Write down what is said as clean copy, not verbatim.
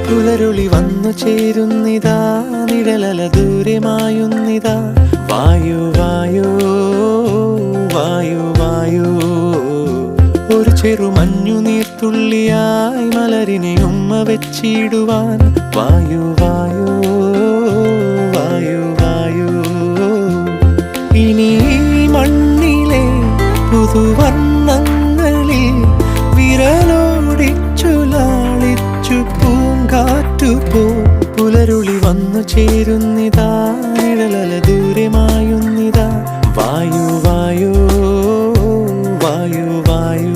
പുലരുളി വന്നു ചേരുന്നിതാ, നിഴലല ദൂരെ മായുന്നിതാ. വായു വായു വായു വായു, ഒരു ചെറു മഞ്ഞു നീർത്തുള്ളിയായി മലരിനെ ഉമ്മ വെച്ചിടുവാൻ. വായു വായു വായു വായു, ഇനി മണ്ണിലെ പുതുവർണ്ണങ്ങളിൽ വിരലോടിച്ചു ലാളിച്ചു പൂങ്കാറ്റുപോ. പുലരുളി വന്നു ചേരുന്നിതാ, നിഴലല ദൂരെ മായുന്നിതാ. വായു വായു വായു വായു.